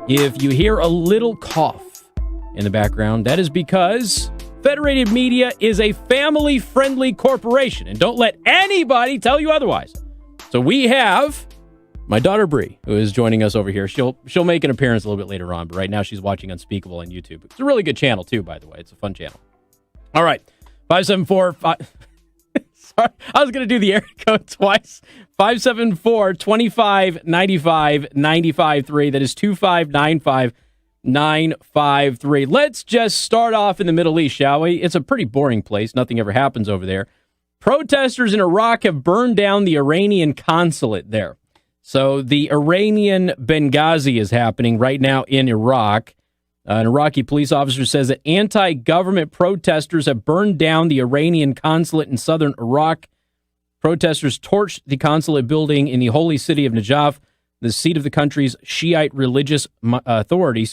If you hear a little cough in the background, that is because Federated Media is a family-friendly corporation, and don't let anybody tell you otherwise. So we have my daughter Bree, who is joining us over here. She'll make an appearance a little bit later on, but right now she's watching Unspeakable on YouTube. It's a really good channel too, by the way. It's a fun channel. All right, 574. Sorry, I was going to do the area code twice. 574-2595-95.3. That is 2595-953. Let's just start off in the Middle East, shall we? It's a pretty boring place. Nothing ever happens over there. Protesters in Iraq have burned down the Iranian consulate there. So the Iranian Benghazi is happening right now in Iraq. An Iraqi police officer says that anti-government protesters have burned down the Iranian consulate in southern Iraq. Protesters torched the consulate building in the holy city of Najaf, the seat of the country's Shiite religious authority.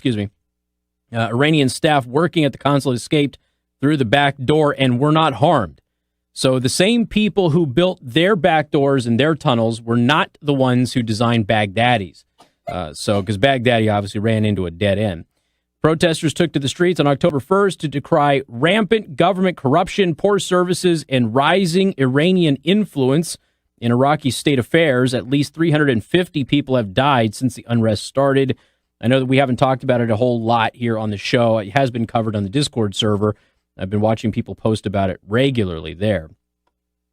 Iranian staff working at the consulate escaped through the back door and were not harmed. So the same people who built their back doors and their tunnels were not the ones who designed Baghdadi's. Because Baghdadi obviously ran into a dead end. Protesters took to the streets on October 1st to decry rampant government corruption, poor services, and rising Iranian influence in Iraqi state affairs. At least 350 people have died since the unrest started. I know that we haven't talked about it a whole lot here on the show. It has been covered on the Discord server. I've been watching people post about it regularly there.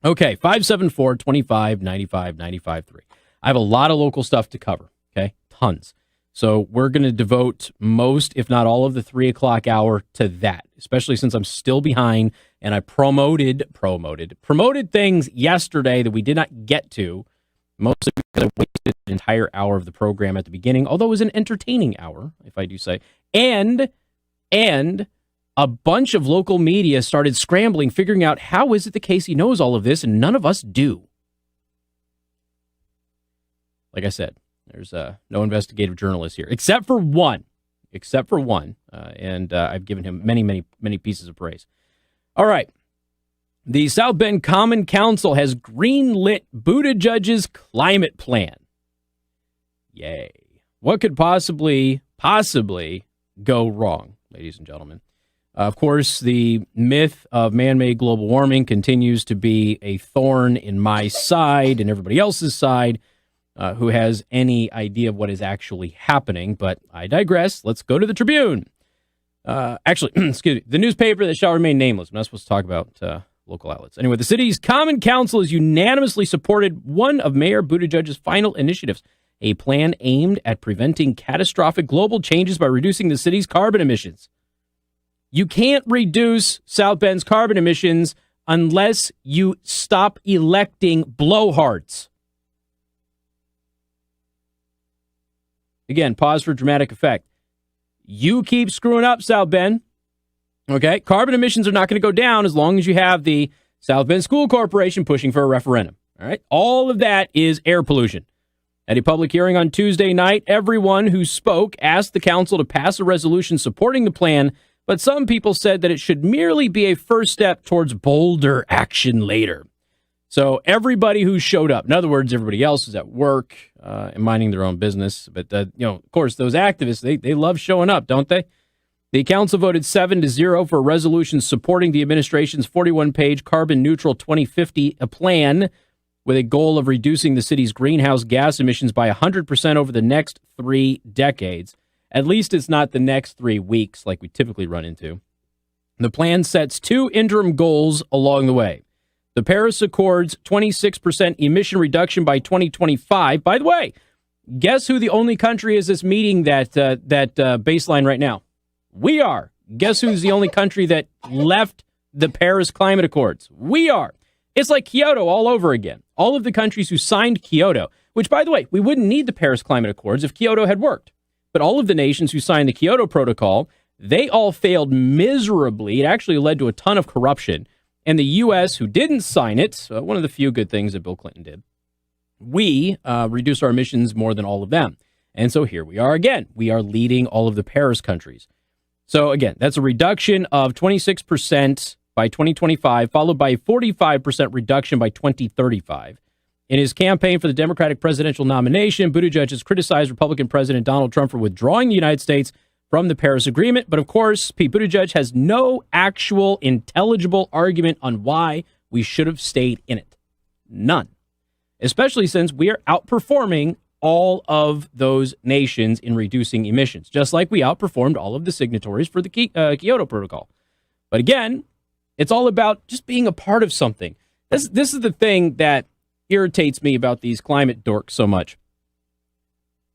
Okay, 574-2595-95.3. I have a lot of local stuff to cover, okay? Tons. So we're going to devote most, if not all of the 3 o'clock hour to that, especially since I'm still behind and I promoted things yesterday that we did not get to, mostly because I wasted an entire hour of the program at the beginning, although it was an entertaining hour, if I do say. And a bunch of local media started scrambling, figuring out how is it that Casey knows all of this and none of us do. Like I said, there's no investigative journalist here, except for one, and I've given him many pieces of praise. All right. The South Bend Common Council has greenlit Buttigieg's climate plan. Yay. What could possibly go wrong, ladies and gentlemen? Of course, the myth of man-made global warming continues to be a thorn in my side and everybody else's side. Who has any idea of what is actually happening, but I digress. Let's go to the Tribune. Excuse me, the newspaper that shall remain nameless. I'm not supposed to talk about local outlets. Anyway, the city's Common Council has unanimously supported one of Mayor Buttigieg's final initiatives, a plan aimed at preventing catastrophic global changes by reducing the city's carbon emissions. You can't reduce South Bend's carbon emissions unless you stop electing blowhards. Again, pause for dramatic effect. You keep screwing up, South Bend. Okay? Carbon emissions are not going to go down as long as you have the South Bend School Corporation pushing for a referendum. All right? All of that is air pollution. At a public hearing on Tuesday night, everyone who spoke asked the council to pass a resolution supporting the plan, but some people said that it should merely be a first step towards bolder action later. So everybody who showed up, in other words, everybody else is at work and minding their own business. But, of course, those activists, they love showing up, don't they? The council voted 7-0 for a resolution supporting the administration's 41-page carbon-neutral 2050 plan with a goal of reducing the city's greenhouse gas emissions by 100% over the next 3 decades. At least it's not the next 3 weeks like we typically run into. The plan sets 2 interim goals along the way. The Paris Accords 26% emission reduction by 2025. By the way, guess who the only country is that's meeting that baseline right now? We are. Guess who's the only country that left the Paris Climate Accords? We are. It's like Kyoto all over again. All of the countries who signed Kyoto, which, by the way, we wouldn't need the Paris Climate Accords if Kyoto had worked. But all of the nations who signed the Kyoto Protocol, they all failed miserably. It actually led to a ton of corruption. And the U.S., who didn't sign it, one of the few good things that Bill Clinton did, we reduced our emissions more than all of them. And so here we are again. We are leading all of the Paris countries. So again, that's a reduction of 26% by 2025, followed by a 45% reduction by 2035. In his campaign for the Democratic presidential nomination, Buttigieg has criticized Republican President Donald Trump for withdrawing the United States from the Paris Agreement. But of course, Pete Buttigieg has no actual intelligible argument on why we should have stayed in it. None. Especially since we are outperforming all of those nations in reducing emissions, just like we outperformed all of the signatories for the Kyoto Protocol. But again, it's all about just being a part of something. This is the thing that irritates me about these climate dorks so much.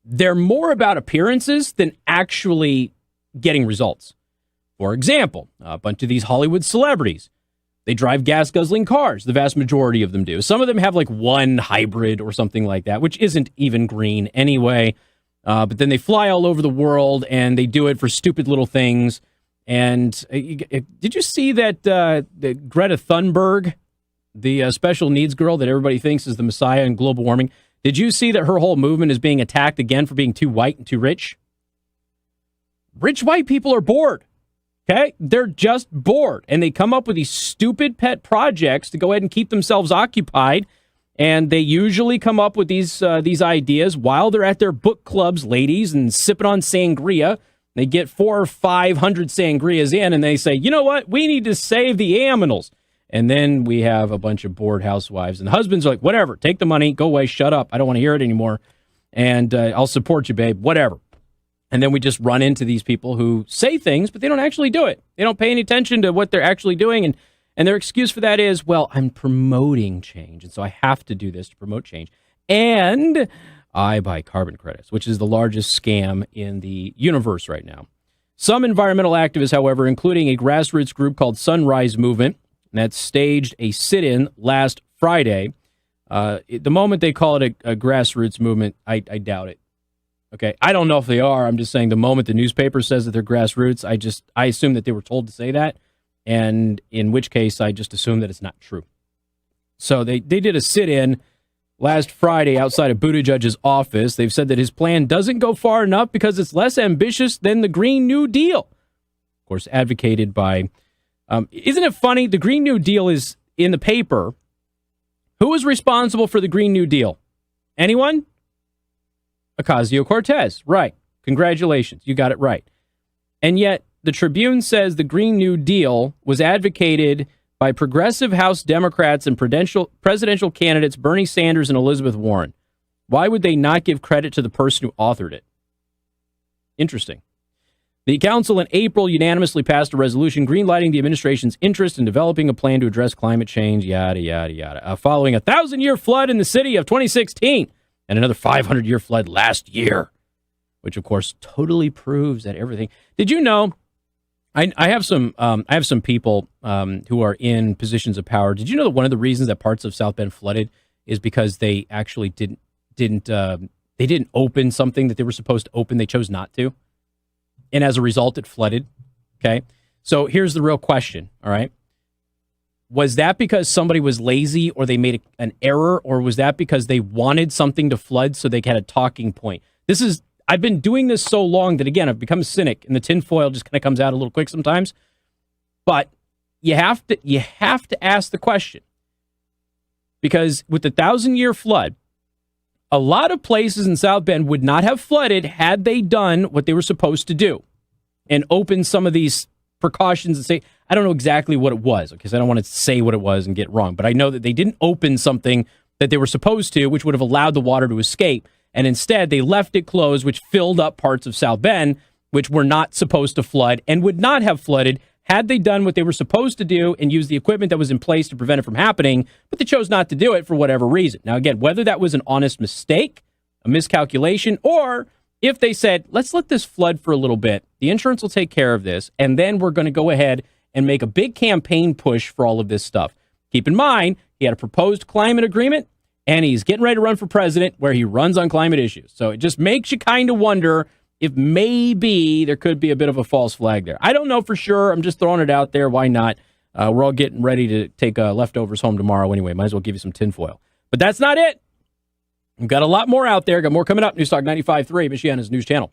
They're more about appearances than actually getting results. For example, a bunch of these Hollywood celebrities, they drive gas-guzzling cars. The vast majority of them do. Some of them have like one hybrid or something like that, which isn't even green anyway. But then they fly all over the world, and they do it for stupid little things. And did you see that Greta Thunberg, the special needs girl that everybody thinks is the messiah in global warming, did you see that her whole movement is being attacked again for being too white and too rich? Rich white people are bored. Okay, they're just bored, and they come up with these stupid pet projects to go ahead and keep themselves occupied, and they usually come up with these ideas while they're at their book clubs, ladies, and sipping on sangria. They get 400 or 500 sangrias in, and they say, you know what, we need to save the aminals. And then we have a bunch of bored housewives, and the husbands are like, whatever, take the money, go away, shut up, I don't want to hear it anymore, and I'll support you, babe, whatever. And then we just run into these people who say things, but they don't actually do it. They don't pay any attention to what they're actually doing. And their excuse for that is, well, I'm promoting change. And so I have to do this to promote change. And I buy carbon credits, which is the largest scam in the universe right now. Some environmental activists, however, including a grassroots group called Sunrise Movement, that staged a sit-in last Friday. The moment they call it a grassroots movement, I doubt it. Okay, I don't know if they are. I'm just saying the moment the newspaper says that they're grassroots, I assume that they were told to say that, and in which case I just assume that it's not true. So they did a sit-in last Friday outside of Buttigieg's office. They've said that his plan doesn't go far enough because it's less ambitious than the Green New Deal. Of course, advocated by, isn't it funny? The Green New Deal is in the paper. Who is responsible for the Green New Deal? Anyone? Ocasio-Cortez, right. Congratulations, you got it right. And yet, the Tribune says the Green New Deal was advocated by progressive House Democrats and presidential candidates Bernie Sanders and Elizabeth Warren. Why would they not give credit to the person who authored it? Interesting. The council in April unanimously passed a resolution greenlighting the administration's interest in developing a plan to address climate change, yada, yada, yada, following a 1,000-year flood in the city of 2016. And another 500-year flood last year, which of course totally proves that everything. Did you know? I have some people who are in positions of power. Did you know that one of the reasons that parts of South Bend flooded is because they actually didn't open something that they were supposed to open? They chose not to, and as a result, it flooded. Okay, so here's the real question. All right. Was that because somebody was lazy or they made an error, or was that because they wanted something to flood so they had a talking point? I've been doing this so long that, again, I've become a cynic, and the tinfoil just kind of comes out a little quick sometimes. But you have to ask the question. Because with the 1,000-year flood, a lot of places in South Bend would not have flooded had they done what they were supposed to do and opened some of these precautions and say, I don't know exactly what it was, because I don't want to say what it was and get it wrong, but I know that they didn't open something that they were supposed to, which would have allowed the water to escape, and instead they left it closed, which filled up parts of South Bend, which were not supposed to flood and would not have flooded had they done what they were supposed to do and used the equipment that was in place to prevent it from happening, but they chose not to do it for whatever reason. Now, again, whether that was an honest mistake, a miscalculation, or if they said, let's let this flood for a little bit, the insurance will take care of this, and then we're going to go ahead and make a big campaign push for all of this stuff. Keep in mind, he had a proposed climate agreement, and he's getting ready to run for president where he runs on climate issues. So it just makes you kind of wonder if maybe there could be a bit of a false flag there. I don't know for sure. I'm just throwing it out there. Why not? We're all getting ready to take leftovers home tomorrow anyway. Might as well give you some tinfoil. But that's not it. We've got a lot more out there. Got more coming up. News Talk 95.3, Michiana's news channel.